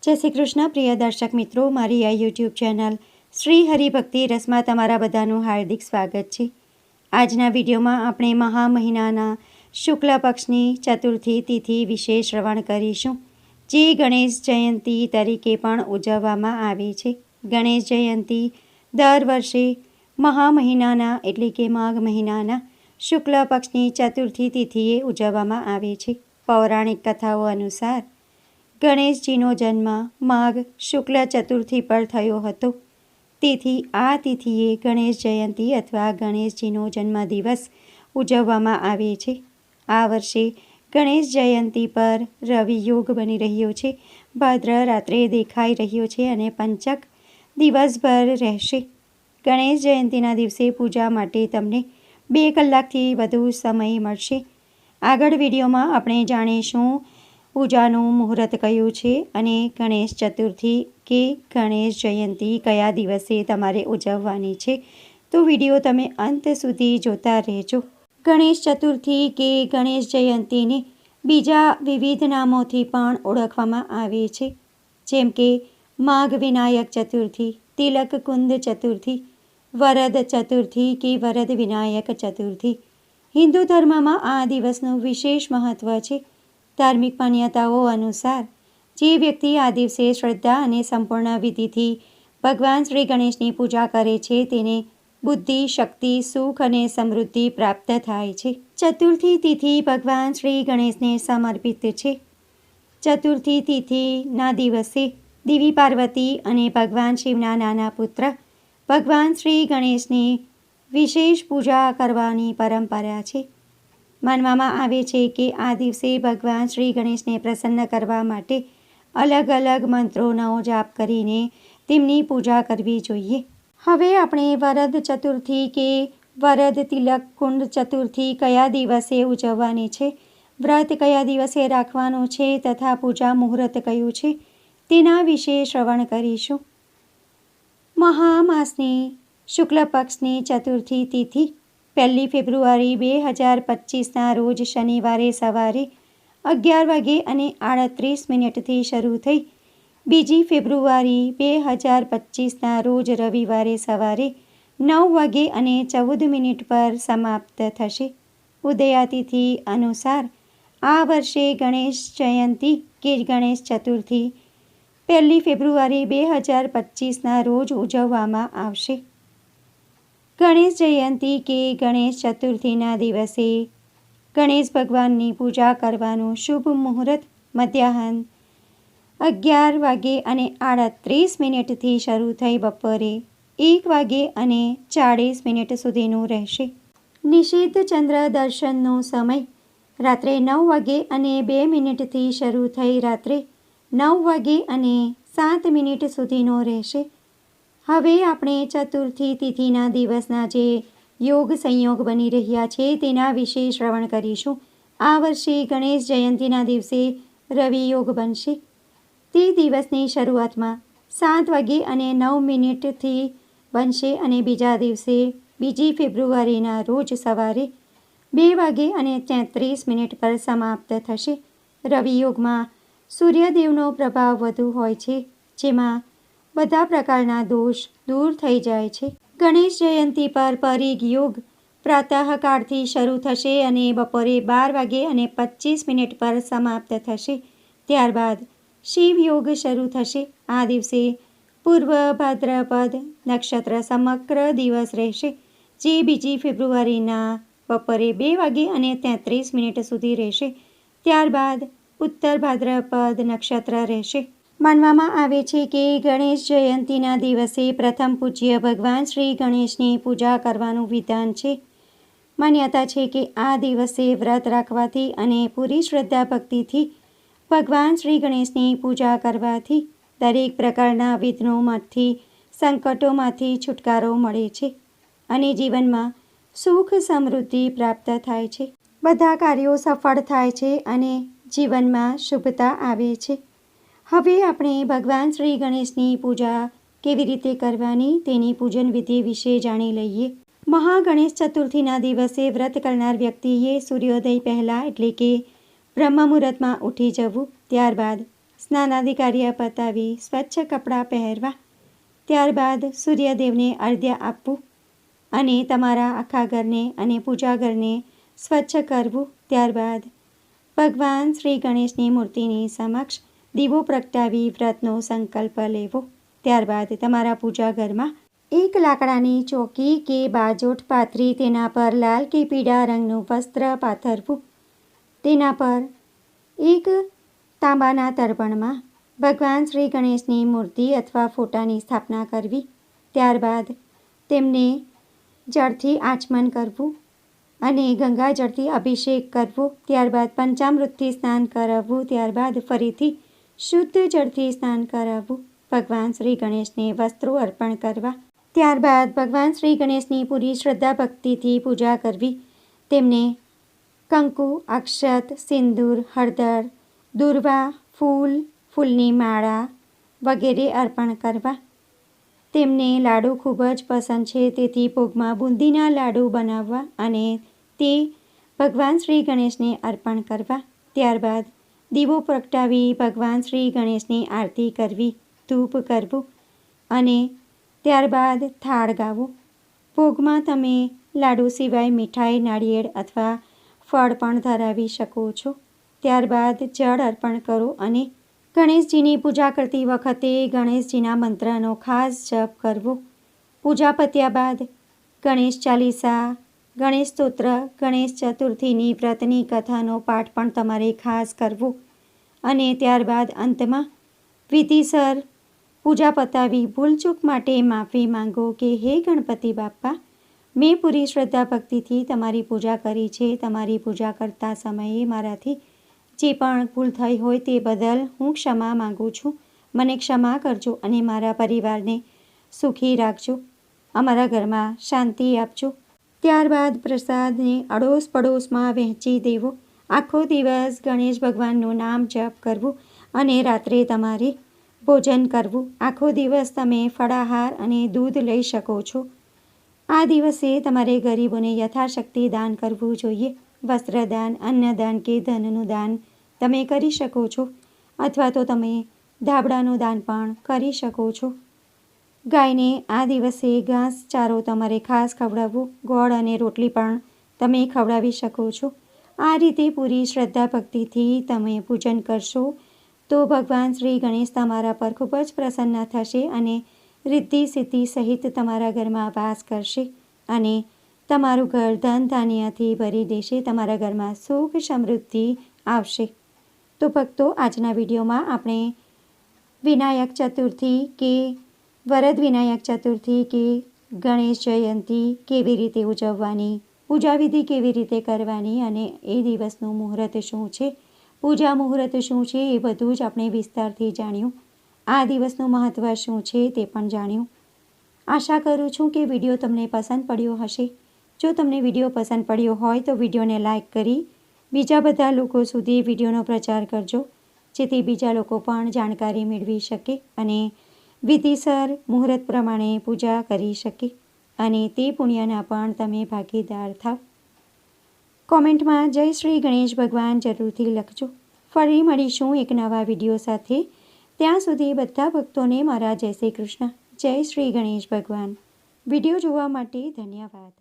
જય શ્રી કૃષ્ણ પ્રિય દર્શક મિત્રો, મારી આ યુટ્યુબ ચેનલ શ્રી હરિભક્તિ રસમાં તમારા બધાનું હાર્દિક સ્વાગત છે। આજના વિડીયોમાં આપણે મહા મહિનાના શુક્લ પક્ષની ચતુર્થી તિથિ વિશે શ્રવણ કરીશું, જે ગણેશ જયંતિ તરીકે પણ ઉજવવામાં આવે છે। ગણેશ જયંતિ દર વર્ષે મહા મહિનાના એટલે કે માઘ મહિનાના શુક્લ પક્ષની ચતુર્થી તિથિએ ઉજવવામાં આવે છે। પૌરાણિક કથાઓ અનુસાર ગણેશજીનો જન્મ માઘ શુક્લ ચતુર્થી પર થયો હતો, તેથી આ તિથિએ ગણેશ જયંતિ અથવા ગણેશજીનો જન્મદિવસ ઉજવવામાં આવે છે। આ વર્ષે ગણેશ જયંતિ પર રવિ યોગ બની રહ્યો છે। ભાદ્ર રાત્રે દેખાઈ રહ્યો છે અને પંચક દિવસભર રહેશે। ગણેશ જયંતિના દિવસે પૂજા માટે તમને 2 કલાકથી વધુ સમય મળશે। આગળ વિડીયોમાં આપણે જાણીશું પૂજાનું મુહૂર્ત કયું છે અને ગણેશ ચતુર્થી કે ગણેશ જયંતિ કયા દિવસે તમારે ઉજવવાની છે, તો વિડીયો તમે અંત સુધી જોતા રહેજો। ગણેશ ચતુર્થી કે ગણેશ જયંતિને બીજા વિવિધ નામોથી પણ ઓળખવામાં આવે છે, જેમ કે માઘ વિનાયક ચતુર્થી, તિલક કુંદ ચતુર્થી, વરદ ચતુર્થી કે વરદ વિનાયક ચતુર્થી। હિન્દુ ધર્મમાં આ દિવસનું વિશેષ મહત્વ છે। ધાર્મિક માન્યતાઓ અનુસાર જે વ્યક્તિ આ દિવસે શ્રદ્ધા અને સંપૂર્ણ વિધિથી ભગવાન શ્રી ગણેશની પૂજા કરે છે, તેને બુદ્ધિ, શક્તિ, સુખ અને સમૃદ્ધિ પ્રાપ્ત થાય છે। ચતુર્થી તિથિ ભગવાન શ્રી ગણેશને સમર્પિત છે। ચતુર્થી તિથિના દિવસે દેવી પાર્વતી અને ભગવાન શિવના નાના પુત્ર ભગવાન શ્રી ગણેશની વિશેષ પૂજા કરવાની પરંપરા છે। માનવામાં આવે છે કે આ દિવસે ભગવાન શ્રી ગણેશને પ્રસન્ન કરવા માટે અલગ અલગ મંત્રોનો જાપ કરીને તેમની પૂજા કરવી જોઈએ। હવે આપણે વરદ ચતુર્થી કે વરદ તિલક કુંડ ચતુર્થી કયા દિવસે ઉજવવાની છે, વ્રત કયા દિવસે રાખવાનું છે તથા પૂજા મુહૂર્ત કયું છે, તેના વિશે શ્રવણ કરીશું। મહામાસની શુક્લ પક્ષની ચતુર્થી તિથિ 1 ફેબ્રુઆરી 2025ના રોજ શનિવારે સવારે 11:38 શરૂ થઈ 2 ફેબ્રુઆરી 2025ના રોજ રવિવારે સવારે 9:14 પર સમાપ્ત થશે। ઉદયાતિથિ અનુસાર આ વર્ષે ગણેશ જયંતિ કે ગણેશ ચતુર્થી 1 ફેબ્રુઆરી 2025ના રોજ ઉજવવામાં આવશે। ગણેશ જયંતિ કે ગણેશ ચતુર્થીના દિવસે ગણેશ ભગવાનની પૂજા કરવાનું શુભ મુહૂર્ત મધ્યાહન 11:38થી શરૂ થઈ બપોરે 1:40 સુધીનું રહેશે। નિષિદ્ધ ચંદ્ર દર્શનનો સમય રાત્રે 9:02 શરૂ થઈ રાત્રે 9:07 સુધીનો રહેશે। હવે આપણે ચતુર્થી તિથિના દિવસના જે યોગ સંયોગ બની રહ્યા છે તેના વિશે શ્રવણ કરીશું। આ વર્ષે ગણેશ જયંતિના દિવસે રવિ યોગ બનશે। તે દિવસની શરૂઆતમાં 7:09થી બનશે અને બીજા દિવસે 2 ફેબ્રુઆરીના રોજ સવારે 2:33 પર સમાપ્ત થશે। રવિ યોગમાં સૂર્યદેવનો પ્રભાવ વધુ હોય છે, જેમાં બધા પ્રકારના દોષ દૂર થઈ જાય છે। ગણેશ જયંતિ પર પરિગ યોગ પ્રાતઃકાળથી શરૂ થશે અને બપોરે 12:25 પર સમાપ્ત થશે। ત્યારબાદ શિવ યોગ શરૂ થશે। આ દિવસે પૂર્વ ભાદ્રપદ નક્ષત્ર સમગ્ર દિવસ રહેશે, જે 2 ફેબ્રુઆરીના બપોરે 2:33 સુધી રહેશે। ત્યારબાદ ઉત્તર ભાદ્રપદ નક્ષત્ર રહેશે। માનવામાં આવે છે કે ગણેશ જયંતિના દિવસે પ્રથમ પૂજ્ય ભગવાન શ્રી ગણેશની પૂજા કરવાનું વિધાન છે। માન્યતા છે કે આ દિવસે વ્રત રાખવાથી અને પૂરી શ્રદ્ધા ભક્તિથી ભગવાન શ્રી ગણેશની પૂજા કરવાથી દરેક પ્રકારના વિઘ્નોમાંથી, સંકટોમાંથી છુટકારો મળે છે અને જીવનમાં સુખ સમૃદ્ધિ પ્રાપ્ત થાય છે। બધા કાર્યો સફળ થાય છે અને જીવનમાં શુભતા આવે છે। હવે આપણે ભગવાન શ્રી ગણેશની પૂજા કેવી રીતે કરવાની તેની પૂજન વિધિ વિશે જાણી લઈએ। મહાગણેશ ચતુર્થીના દિવસે વ્રત કરનાર વ્યક્તિએ સૂર્યોદય પહેલાં એટલે કે બ્રહ્મ મુહૂર્તમાં ઉઠી જવું, ત્યારબાદ સ્નાનાદિ કાર્ય પતાવી સ્વચ્છ કપડાં પહેરવા. ત્યારબાદ સૂર્યદેવને અર્ઘ્ય આપવું અને તમારા આખા ઘરને અને પૂજા ઘરને સ્વચ્છ કરવું. ત્યારબાદ ભગવાન શ્રી ગણેશની મૂર્તિની સમક્ષ દીવો પ્રગટાવી વ્રતનો સંકલ્પ લેવો. ત્યારબાદ તમારા પૂજા ઘરમાં એક લાકડાની ચોકી કે બાજોઠ પાથરી તેના પર લાલ કે પીળા રંગનું વસ્ત્ર પાથરવું. તેના પર એક તાંબાના તર્પણમાં ભગવાન શ્રી ગણેશની મૂર્તિ અથવા ફોટાની સ્થાપના કરવી. ત્યારબાદ તેમને જળથી આચમન કરવું અને ગંગાજળથી અભિષેક કરવો. ત્યારબાદ પંચામૃતથી સ્નાન કરાવવું. ત્યારબાદ ફરીથી શુદ્ધ જળથી સ્નાન કરાવવું. ભગવાન શ્રી ગણેશને વસ્ત્રો અર્પણ કરવા. ત્યારબાદ ભગવાન શ્રી ગણેશની પૂરી શ્રદ્ધા ભક્તિથી પૂજા કરવી. તેમને કંકુ, અક્ષત, સિંદૂર, હળદર, દૂર્વા, ફૂલ, ફૂલની માળા વગેરે અર્પણ કરવા. તેમને લાડુ ખૂબ જ પસંદ છે, તેથી ભોગમાં બુંદીના લાડુ બનાવવા અને તે ભગવાન શ્રી ગણેશને અર્પણ કરવા. ત્યારબાદ દીવો પ્રગટાવી ભગવાન શ્રી ગણેશની આરતી કરવી, ધૂપ કરવું અને ત્યારબાદ થાળ ગાવો. ભોગમાં તમે લાડુ સિવાય મીઠાઈ, નાળિયેર અથવા ફળ પણ ધરાવી શકો છો. ત્યારબાદ જળ અર્પણ કરો અને ગણેશજીની પૂજા કરતી વખતે ગણેશજીના મંત્રનો ખાસ જપ કરવો. પૂજા પત્યા બાદ ગણેશ ચાલીસા, ગણેશ સ્તોત્ર, ગણેશ ચતુર્થીની વ્રતની કથાનો પાઠ પણ તમારે ખાસ કરવો અને ત્યારબાદ અંતમાં વિધિસર પૂજા પતાવી ભૂલચૂક માટે માફી માંગો કે હે ગણપતિ બાપ્પા, મેં પૂરી શ્રદ્ધા ભક્તિથી તમારી પૂજા કરી છે. તમારી પૂજા કરતા સમયે મારાથી જે પણ ભૂલ થઈ હોય તે બદલ હું ક્ષમા માગું છું. મને ક્ષમા કરજો અને મારા પરિવારને સુખી રાખજો. અમારા ઘરમાં શાંતિ આપજો. ત્યારબાદ પ્રસાદને અડોશ પડોશમાં વહેંચી દેવો. આખો દિવસ ગણેશ ભગવાનનું નામ જપ કરવું અને રાત્રે તમારે ભોજન કરવું. આખો દિવસ તમે ફળાહાર અને દૂધ લઈ શકો છો. આ દિવસે તમારે ગરીબોને યથાશક્તિ દાન કરવું જોઈએ. વસ્ત્રદાન, અન્નદાન કે ધનનું દાન તમે કરી શકો છો અથવા તો તમે ધાબળાનું દાન પણ કરી શકો છો. ગાયને આ દિવસે ઘાસ ચારો તમારે ખાસ ખવડાવવો. ગોળ અને રોટલી પણ તમે ખવડાવી શકો છો. આ રીતે પૂરી શ્રદ્ધા ભક્તિથી તમે પૂજન કરશો તો ભગવાન શ્રી ગણેશ તમારા પર ખૂબ જ પ્રસન્ન થશે અને રિદ્ધિ સિદ્ધિ સહિત તમારા ઘરમાં વાસ કરશે અને તમારું ઘર ધન ધાન્યથી ભરી દેશે. તમારા ઘરમાં સુખ સમૃદ્ધિ આવશે. તો ભક્તો, આજના વિડીયોમાં આપણે વિનાયક ચતુર્થી કે વરદ વિનાયક ચતુર્થી કે ગણેશ જયંતી કેવી રીતે ઉજવવાની, પૂજાવિધિ કેવી રીતે કરવાની અને એ દિવસનું મુહૂર્ત શું છે, પૂજા મુહૂર્ત શું છે, એ બધું જ આપણે વિસ્તારથી જાણ્યું. આ દિવસનું મહત્ત્વ શું છે તે પણ જાણ્યું. આશા કરું છું કે વિડીયો તમને પસંદ પડ્યો હશે. જો તમને વિડીયો પસંદ પડ્યો હોય તો વિડીયોને લાઇક કરી બીજા બધા લોકો સુધી વિડીયોનો પ્રચાર કરજો, જેથી બીજા લોકો પણ જાણકારી મેળવી શકે અને વિધિસર મુહૂર્ત પ્રમાણે પૂજા કરી શકે અને તે પુણ્યના પણ તમે ભાગીદાર થાવ. કોમેન્ટમાં જય શ્રી ગણેશ ભગવાન જરૂરથી લખજો. ફરી મળીશું એક નવા વિડીયો સાથે. ત્યાં સુધી બધા ભક્તોને મારા જય શ્રી કૃષ્ણ. જય શ્રી ગણેશ ભગવાન. વિડીયો જોવા માટે ધન્યવાદ.